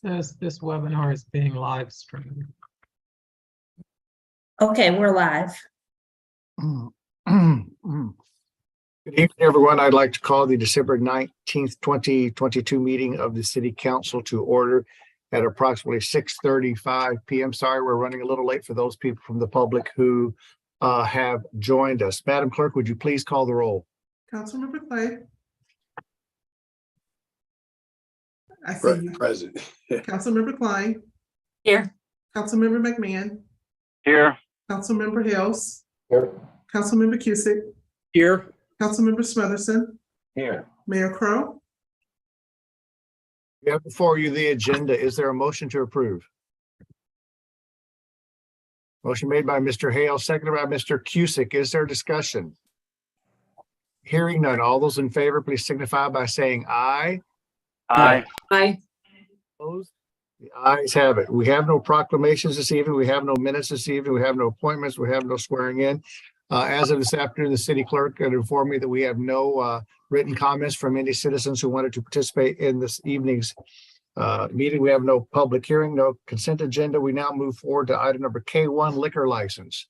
Says this webinar is being live streamed. Okay, we're live. Good evening, everyone. I'd like to call the December 19th, 2022 meeting of the City Council to order at approximately 6:35 p.m. Sorry, we're running a little late for those people from the public who have joined us. Madam Clerk, would you please call the roll? Councilmember Clay. I see you. Present. Councilmember Klein. Here. Councilmember McMahon. Here. Councilmember Hales. Here. Councilmember Cusick. Here. Councilmember Smotherson. Here. Mayor Crowe. We have before you the agenda. Is there a motion to approve? Motion made by Mr. Hale, seconded by Mr. Cusick. Is there discussion? Hearing none. All those in favor, please signify by saying aye. Aye. Aye. Opposed? The ayes have it. We have no proclamations this evening. We have no minutes this evening. We have no appointments. We have no swearing in. As of this afternoon, the city clerk had informed me that we have no written comments from any citizens who wanted to participate in this evening's meeting. We have no public hearing, no consent agenda. We now move forward to item number K1, liquor license.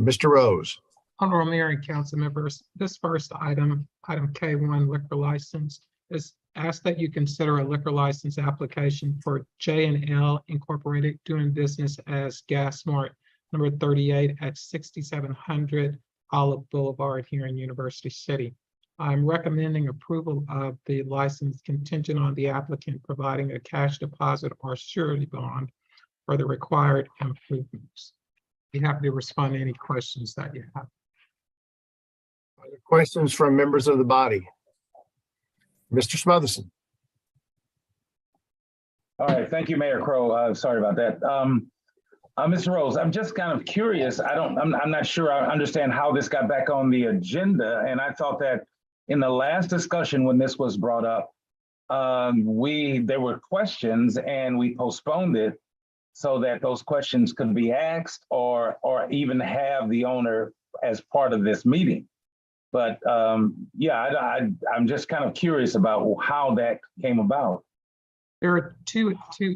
Mr. Rose. Honorable Mayor and council members, this first item K1 liquor license is asked that you consider a liquor license application for J&L Incorporated doing business as Gas Mart number 38 at 6700 Olive Boulevard here in University City. I'm recommending approval of the license contingent on the applicant providing a cash deposit or surety bond for the required improvements. Be happy to respond to any questions that you have. Are there questions from members of the body? Mr. Smotherson. All right, thank you, Mayor Crowe. Sorry about that. Mr. Rose, I'm just kind of curious. I'm not sure I understand how this got back on the agenda. And I thought that in the last discussion, when this was brought up, there were questions and we postponed it so that those questions could be asked or even have the owner as part of this meeting. But yeah, I'm just kind of curious about how that came about. There are two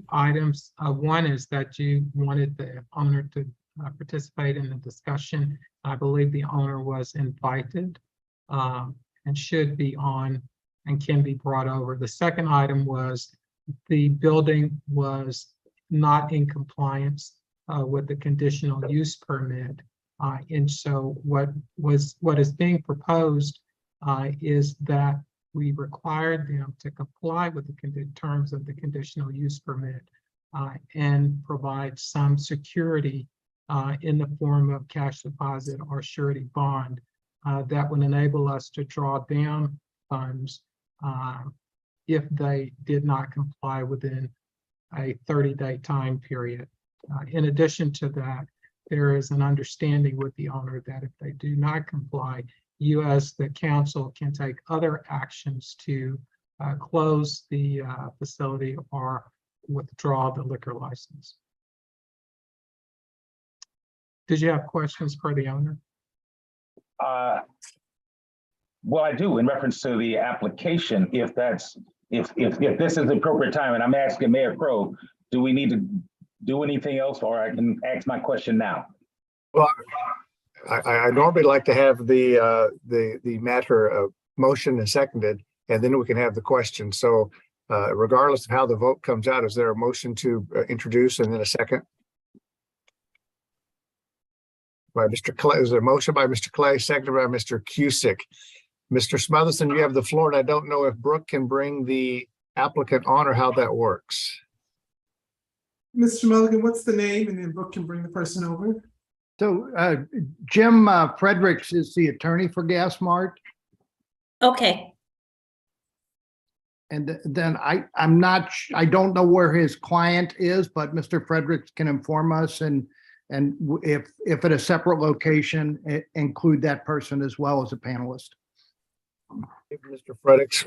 items. One is that you wanted the owner to participate in the discussion. I believe the owner was invited and should be on and can be brought over. The second item was the building was not in compliance with the conditional use permit. And so what is being proposed is that we required them to comply with the terms of the conditional use permit and provide some security in the form of cash deposit or surety bond that would enable us to draw down funds if they did not comply within a 30-day time period. In addition to that, there is an understanding with the owner that if they do not comply, you as the council can take other actions to close the facility or withdraw the liquor license. Did you have questions for the owner? Well, I do in reference to the application. If this is the appropriate time, and I'm asking Mayor Crowe, do we need to do anything else, or I can ask my question now? Well, I normally like to have the matter of motion and seconded, and then we can have the question. So regardless of how the vote comes out, is there a motion to introduce and then a second? By Mr. Clay, is there a motion by Mr. Clay, seconded by Mr. Cusick? Mr. Smotherson, you have the floor, and I don't know if Brooke can bring the applicant on or how that works. Mr. Mulligan, what's the name? And then Brooke can bring the person over. So Jim Fredericks is the attorney for Gas Mart. Okay. And then I don't know where his client is, but Mr. Fredericks can inform us and if at a separate location, include that person as well as a panelist. Mr.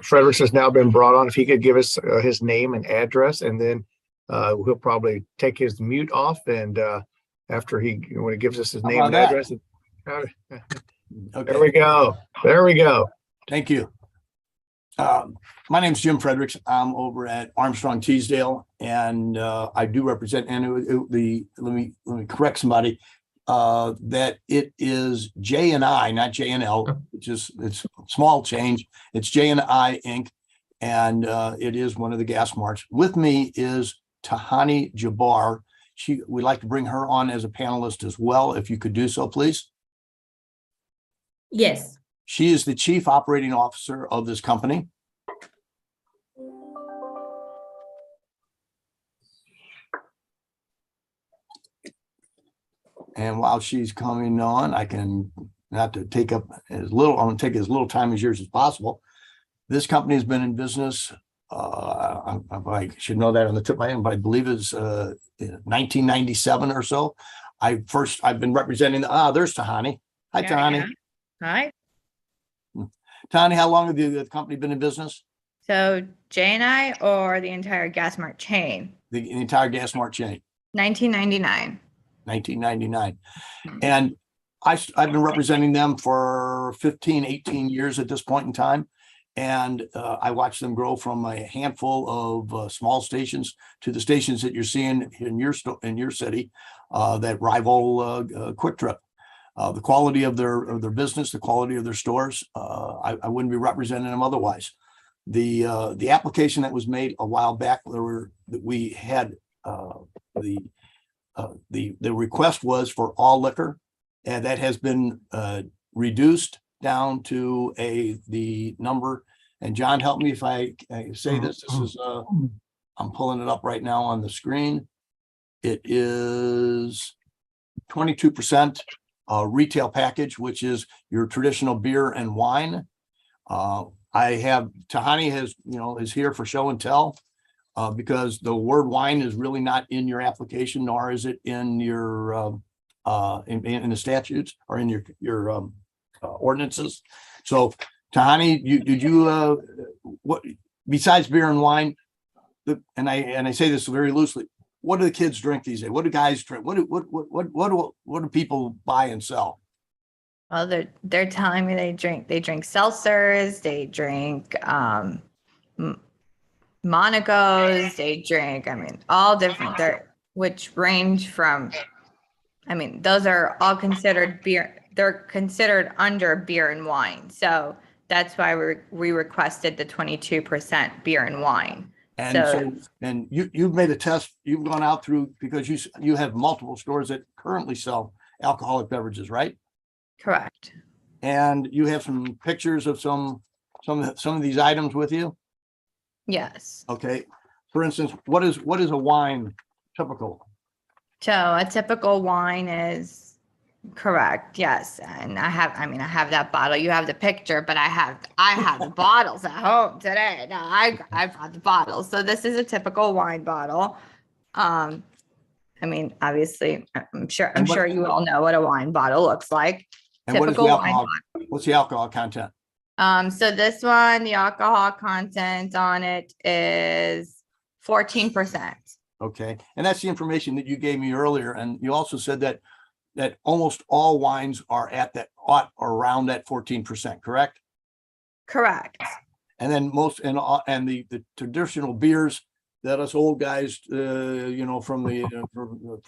Fredericks has now been brought on. If he could give us his name and address, and then he'll probably take his mute off, and after when he gives us his name and address. Okay. There we go. There we go. Thank you. My name's Jim Fredericks. I'm over at Armstrong Teasdale, and I do represent, and let me correct somebody. That it is J&I, not J&L, it's small change. It's J&I Inc. And it is one of the gas marts. With me is Tahani Jabbar. We'd like to bring her on as a panelist as well, if you could do so, please. Yes. She is the Chief Operating Officer of this company. And while she's coming on, I can not to take up as little, I'm going to take as little time as yours as possible. This company has been in business. I should know that on the tip of my hand, but I believe it's 1997 or so. I've been representing there's Tahani. Hi, Tahani. Hi. Tahani, how long have the company been in business? So J&I or the entire Gas Mart chain? The entire Gas Mart chain. 1999. 1999. And I've been representing them for 15, 18 years at this point in time. And I watched them grow from a handful of small stations to the stations that you're seeing in your city that rival Quick Trip. The quality of their business, the quality of their stores, I wouldn't be representing them otherwise. The application that was made a while back, the request was for all liquor, and that has been reduced down to the number. And John, help me if I say this. This is I'm pulling it up right now on the screen. It is 22% retail package, which is your traditional beer and wine. I have Tahani is here for show and tell. Because the word wine is really not in your application, nor is it in your in the statutes or in your ordinances. So, Tahani, did you what besides beer and wine? And I say this very loosely. What do the kids drink these days? What do guys drink? What do people buy and sell? Well, they're telling me they drink seltzers, they drink Monacos, they drink, all different, which range from, those are all considered beer. They're considered under beer and wine. So that's why we requested the 22% beer and wine. And so you've made a test, you've gone out through, because you have multiple stores that currently sell alcoholic beverages, right? Correct. And you have some pictures of some of these items with you? Yes. Okay. For instance, what is a wine typical? So a typical wine is correct. Yes. And I have that bottle. You have the picture, but I have the bottles at home today. No, I brought the bottles. So this is a typical wine bottle. Obviously I'm sure you all know what a wine bottle looks like. And Typical wine bottle. What's the alcohol content? So this one, the alcohol content on it is 14%. Okay. And that's the information that you gave me earlier. And you also said that almost all wines are around that 14%, correct? Correct. And then the traditional beers that us old guys, from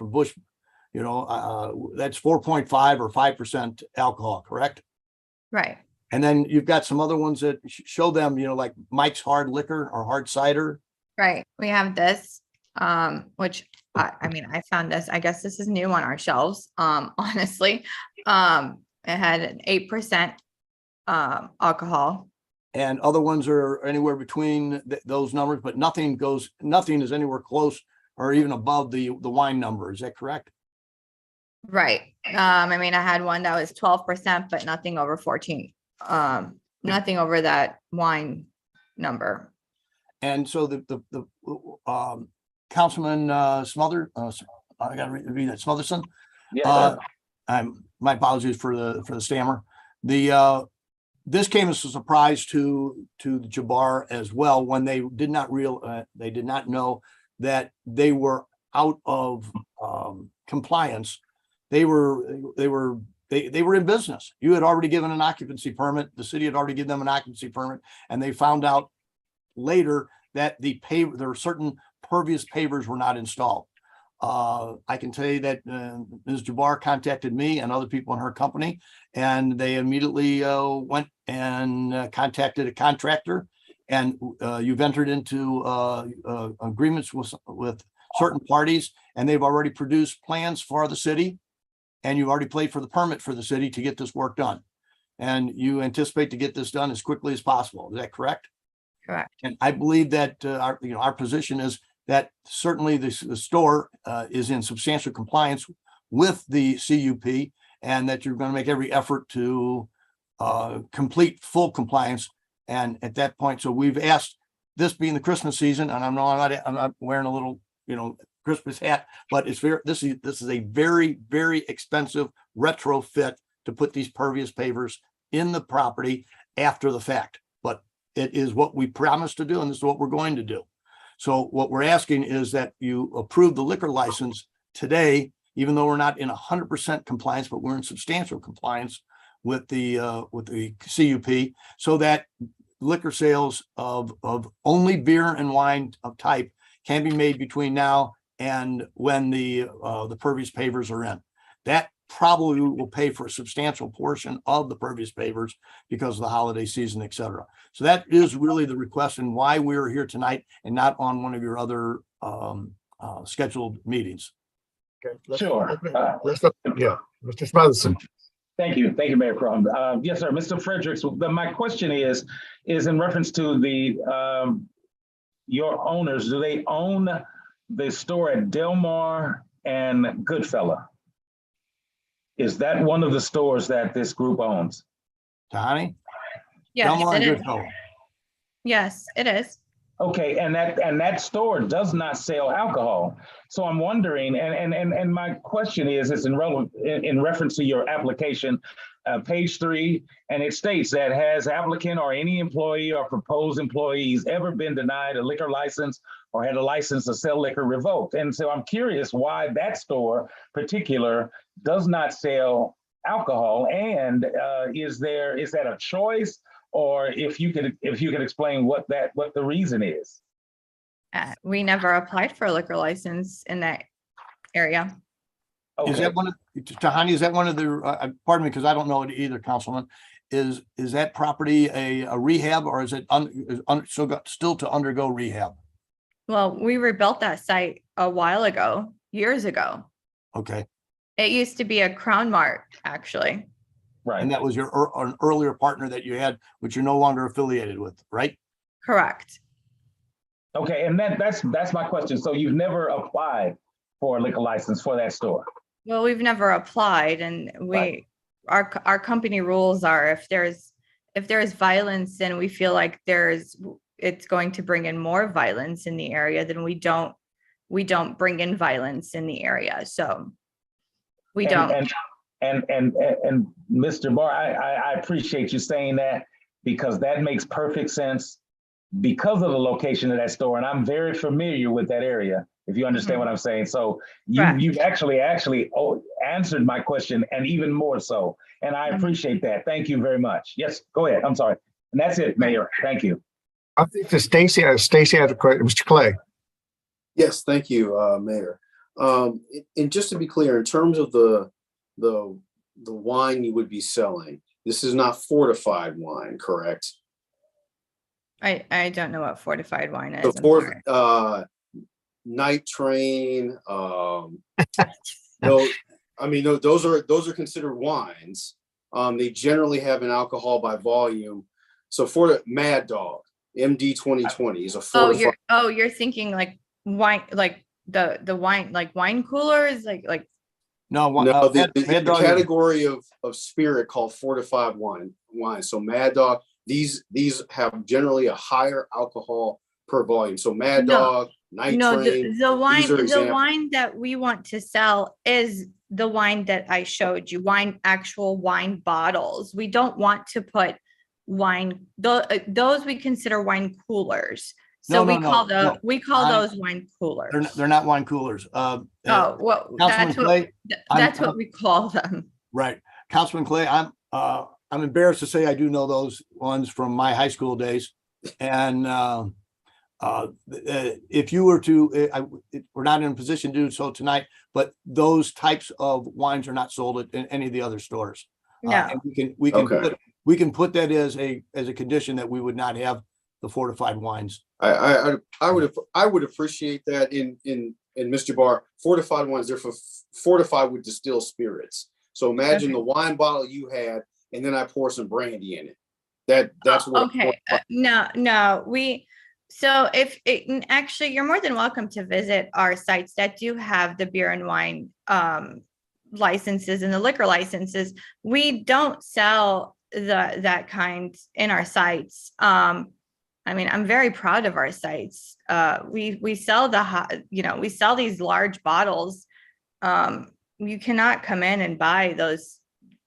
Bush, that's 4.5 or 5% alcohol, correct? Right. And then you've got some other ones that show them, like Mike's Hard Liquor or Hard Cider. Right. We have this, which I found this, I guess this is new on our shelves. Honestly, it had an 8% alcohol. And other ones are anywhere between those numbers, but nothing is anywhere close or even above the wine number. Is that correct? Right. I had one that was 12%, but nothing over 14. Nothing over that wine number. And so the Councilman Smother, I got to read that, Smotherson. Yeah. My apologies for the stammer. This came as a surprise to the Jabbar as well, when they did not know that they were out of compliance. They were they were in business. You had already given an occupancy permit. The city had already given them an occupancy permit, and they found out later that there were certain pervious pavers were not installed. I can tell you that Ms. Jabbar contacted me and other people in her company, and they immediately went and contacted a contractor. And you've entered into agreements with certain parties, and they've already produced plans for the city. And you've already paid for the permit for the city to get this work done. And you anticipate to get this done as quickly as possible. Is that correct? Correct. And I believe that our position is that certainly the store is in substantial compliance with the CUP, and that you're going to make every effort to complete full compliance. And at that point, so we've asked, this being the Christmas season, and I'm not wearing a little, Christmas hat, but this is a very, very expensive retrofit to put these pervious pavers in the property after the fact. But it is what we promised to do, and this is what we're going to do. So what we're asking is that you approve the liquor license today, even though we're not in 100% compliance, but we're in substantial compliance with the CUP, so that liquor sales of only beer and wine of type can be made between now and when the pervious pavers are in. That probably will pay for a substantial portion of the pervious pavers because of the holiday season, et cetera. So that is really the request and why we're here tonight and not on one of your other scheduled meetings. Okay. Let's Sure. Yeah, Mr. Smotherson. Thank you, Mayor Crum. Yes, sir, Mr. Fredericks. My question is in reference to the your owners. Do they own the store at Delmar and Goodfella? Is that one of the stores that this group owns? Tahani? Yes, Delmar and it is. Goodfellow. Yes, it is. Okay, and that store does not sell alcohol. So I'm wondering, and my question is, it's in reference to your application, page 3, and it states that has applicant or any employee or proposed employees ever been denied a liquor license or had a license to sell liquor revoked? And so I'm curious why that store particular does not sell alcohol, and is that a choice? Or if you could explain what the reason is. We never applied for a liquor license in that area. Okay. Is that one of, Tahani, is that one of the, pardon me, because I don't know it either, Councilman, is that property a rehab, or is it still to undergo rehab? Well, we rebuilt that site a while ago, years ago. Okay, It used to be a Crown Mart, actually. Right. and that was an earlier partner that you had, which you're no longer affiliated with, right? Correct. Okay, and that's my question. So you've never applied for a liquor license for that store? Well, we've never applied, and Right. our company rules are if there's violence and we feel like it's going to bring in more violence in the area, then we don't bring in violence in the area. So we don't. And Mr. Barr, I appreciate you saying that, because that makes perfect sense because of the location of that store. And I'm very familiar with that area, if you understand what I'm saying. So Correct. you've actually answered my question, and even more so. And I appreciate that. Thank you very much. Yes, go ahead. I'm sorry. And that's it, Mayor. Thank you. I think that Stacy has a question. Mr. Clay. Yes, thank you, Mayor. And just to be clear, in terms of the wine you would be selling, this is not fortified wine, correct? I don't know what fortified wine is. So I'm sorry. Night Train, no, I mean, no, those are considered wines. They generally have an alcohol by volume. So for the Mad Dog, MD 2020 is a fortified. You're thinking like wine, like the wine, like wine coolers, like No, No, the Mad Dog- category of spirit called fortified wine. So Mad Dog, these have generally a higher alcohol per volume. So Mad No. Dog, Night no, Train. the wine, are the examples. wine that we want to sell is the wine that I showed you, actual wine bottles. We don't want to put wine, those we consider wine coolers. So No, we call I- those wine coolers. They're not wine coolers. Oh, well, Councilman Clay, that's I'm- what we call them. right. Councilman Clay, I'm embarrassed to say I do know those ones from my high school days. And if you were to, we're not in a position to do so tonight, but those types of wines are not sold at any of the other stores. No. And we can put that as a condition that we would not have the fortified wines. I would appreciate that in Mr. Barr, fortified wines, they're fortified with distilled spirits. So imagine the wine bottle you had, and then I pour some brandy in it. That's what. Okay, so actually, you're more than welcome to visit our sites that do have the beer and wine licenses and the liquor licenses. We don't sell that kind in our sites. I mean, I'm very proud of our sites. We sell we sell these large bottles. You cannot come in and buy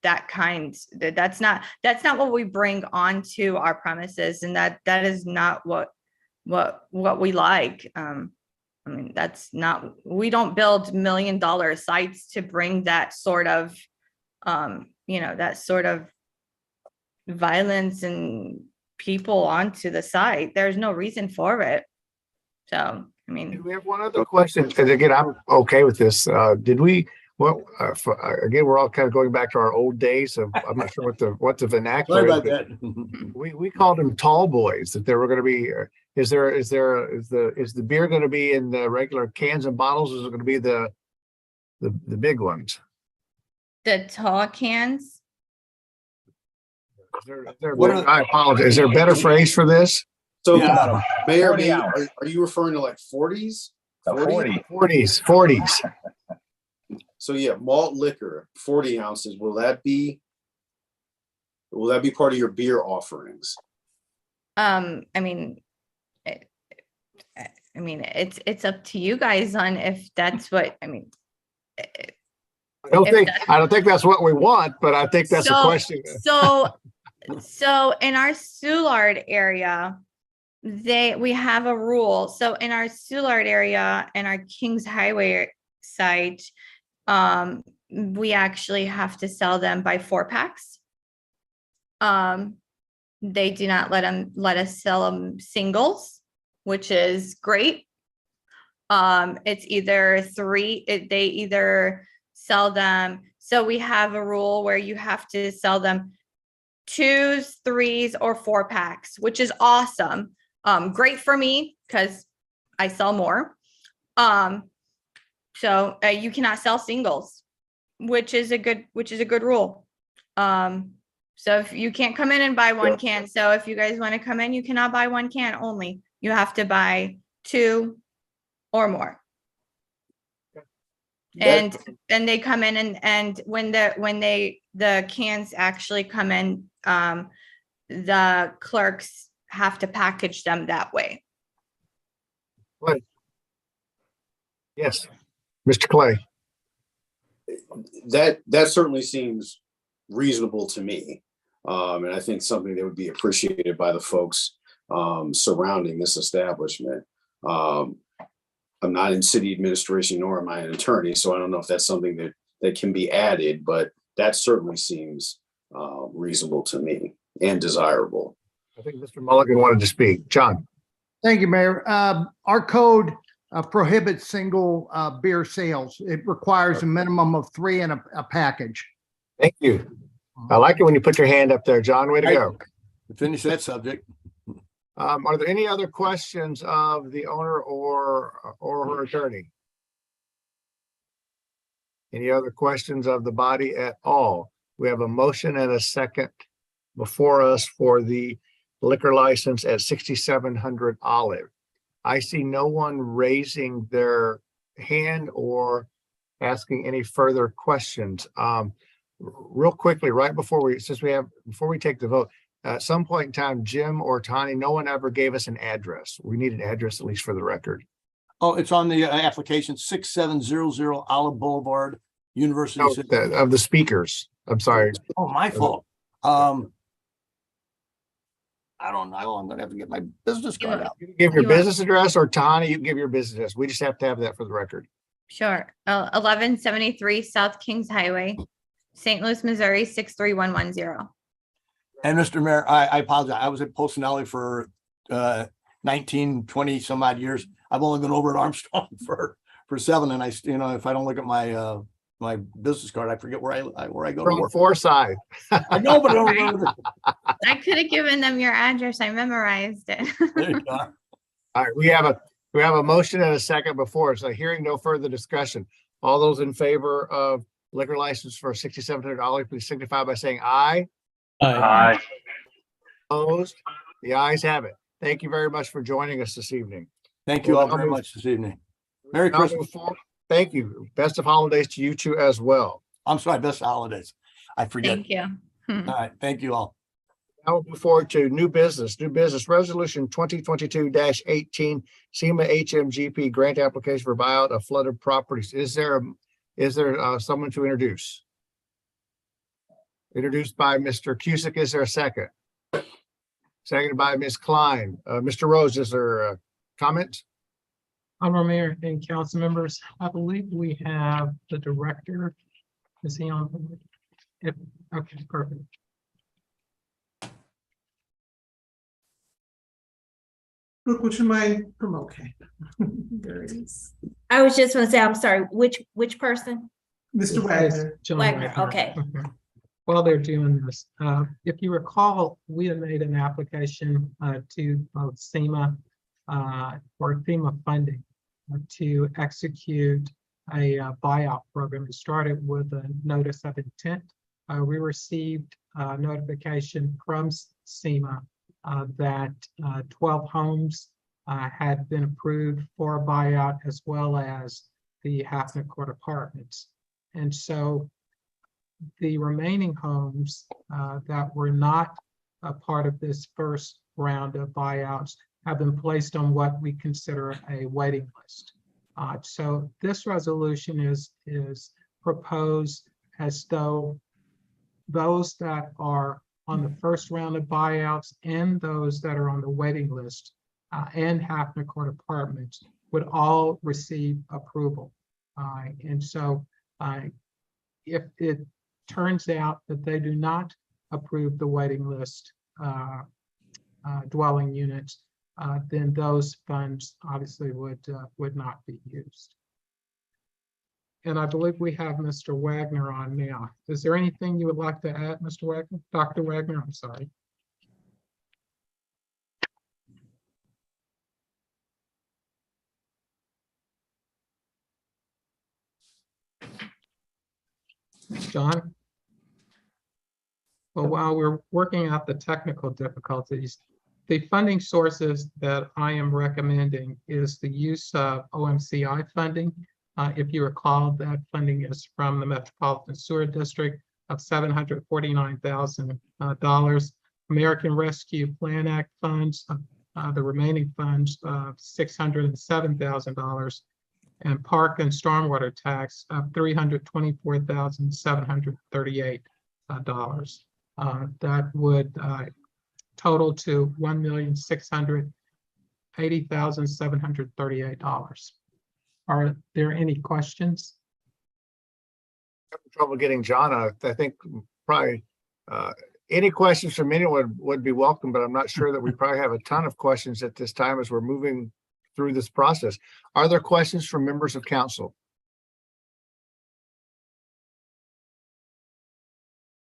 that kind. That's not what we bring onto our premises, and that is not what we like. I mean, we don't build $1 million sites to bring that sort of violence and people onto the site. There's no reason for it. So, I mean, We have one other question, and again, I'm okay with this. Again, we're all kind of going back to our old days of, I'm not sure what the vernacular Sorry is, about but that. we called them tall boys, that there were going to be, is the beer going to be in the regular cans and bottles? Or is it going to be the big ones? the tall cans. I apologize. Is there a better phrase for this? So Yeah. Mayor, 40 ounce. are you referring to like 40s? A 40. 40s. So yeah, malt liquor, 40 ounces. Will that be part of your beer offerings? I mean, it's up to you guys on if that's what, I mean. I don't think that's what we want, but I think that's a question. So in our Soulard area, we have a rule. So in our Soulard area and our Kings Highway site, we actually have to sell them by 4-packs. They do not let us sell them singles, which is great. It's either 3, they either sell them. So we have a rule where you have to sell them 2s, 3s, or 4-packs, which is awesome. Great for me because I sell more. So you cannot sell singles, which is a good rule. So if you can't come in and buy 1 can, so if you guys want to come in, you cannot buy 1 can only. You have to buy 2 or more. And then they come in and when the cans actually come in, the clerks have to package them that way. Right. Yes, Mr. Clay. That certainly seems reasonable to me. And I think something that would be appreciated by the folks surrounding this establishment. I'm not in city administration, nor am I an attorney, so I don't know if that's something that can be added, but that certainly seems reasonable to me and desirable. I think Mr. Mulligan wanted to speak. John. Thank you, Mayor. Our code prohibits single beer sales. It requires a minimum of 3 in a package. Thank you. I like it when you put your hand up there, John. Way to go. Finish that subject. Are there any other questions of the owner or her attorney? Any other questions of the body at all? We have a motion and a second before us for the liquor license at 6700 Olive. I see no one raising their hand or asking any further questions. Real quickly, right before we take the vote, at some point in time, Jim or Tani, no one ever gave us an address. We need an address, at least for the record. Oh, it's on the application, 6700 Olive Boulevard, University No, City. of the speakers. I'm sorry. Oh, my fault. I don't know. I'm gonna have to get my business card out. You can give your You want- business address, or Tani, you can give your business address. We just have to have that for the record. Sure. 1173 South Kings Highway, St. Louis, Missouri, 63110. And Mr. Mayor, I apologize. I was at Polsinelli for 19, 20 some odd years. I've only been over at Armstrong for 7, and if I don't look at my my business card, I forget where I go to From work. Forsyth. I know, but I don't remember. I could have given them your address. I memorized it. There you go. All right, we have a motion and a second before us. Hearing no further discussion. All those in favor of liquor license for $6,700, please signify by saying aye. Aye. Opposed? The ayes have it. Thank you very much for joining us this evening. Thank you all very much this evening. Merry Now Christmas. move forward. Thank you. Best of holidays to you two as well. I'm sorry, best holidays. I forget. Thank you. All right, thank you all. Now we'll move forward to new business resolution 2022-18 SEMA HMGP grant application for buyout of flooded properties. Is there someone to introduce? Introduced by Mr. Cusick. Is there a second? Seconded by Ms. Klein. Mr. Rose, is there a comment? Honorable Mayor and council members, I believe we have the director. Is he on? Okay, perfect. Brooke, would you mind okay. There it is. I was just gonna say, I'm sorry, which person? Mr. Wagner. John Wagner, okay. Mhm. While they're doing this, if you recall, we had made an application to both SEMA for FEMA funding to execute a buyout program. It started with a notice of intent. We received notification from SEMA that 12 homes had been approved for a buyout, as well as the Halfman Court Apartments. And so the remaining homes that were not a part of this first round of buyouts have been placed on what we consider a waiting list. So this resolution is proposed as though those that are on the first round of buyouts and those that are on the waiting list and Halfman Court Apartments would all receive approval. And so if it turns out that they do not approve the waiting list dwelling units, then those funds obviously would not be used. And I believe we have Mr. Wagner on now. Is there anything you would like to add, Mr. Wagner? Dr. Wagner, I'm sorry. John? Well, while we're working out the technical difficulties, the funding sources that I am recommending is the use of OMCI funding. If you recall, that funding is from the Metropolitan Sewer District of $749,000. American Rescue Plan Act funds, the remaining funds of $607,000, and park and stormwater tax of $324,738. That would total to $1,680,738. Are there any questions? Having trouble getting John out. I think probably any questions from anyone would be welcome, but I'm not sure that we probably have a ton of questions at this time as we're moving through this process. Are there questions from members of council?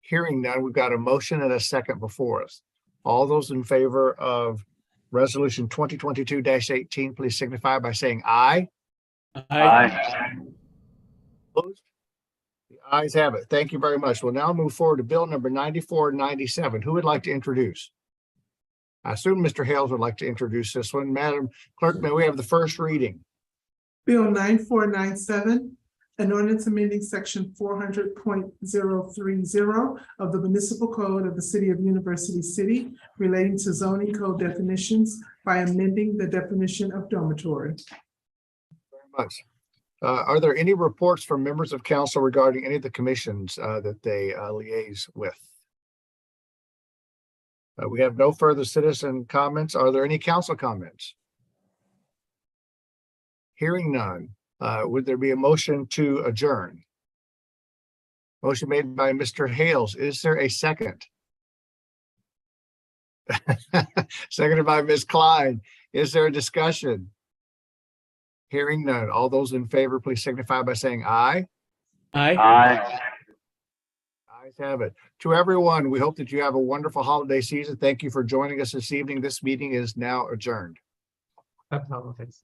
Hearing none, we've got a motion and a second before us. All those in favor of resolution 2022-18, please signify by saying aye. Aye. Opposed? The ayes have it. Thank you very much. We'll now move forward to bill number 9497. Who would like to introduce? I assume Mr. Hales would like to introduce this one. Madam Clerk, may we have the first reading? Bill 9497, an ordinance amending section 400.030 of the municipal code of the city of University City relating to zoning code definitions by amending the definition of dormitory. Very much. Are there any reports from members of council regarding any of the commissions that they liaise with? We have no further citizen comments. Are there any council comments? Hearing none, would there be a motion to adjourn? Motion made by Mr. Hales. Is there a second? Seconded by Ms. Klein. Is there a discussion? Hearing none. All those in favor, please signify by saying aye. Aye. Ayes have it. To everyone, we hope that you have a wonderful holiday season. Thank you for joining us this evening. This meeting is now adjourned. Happy holidays.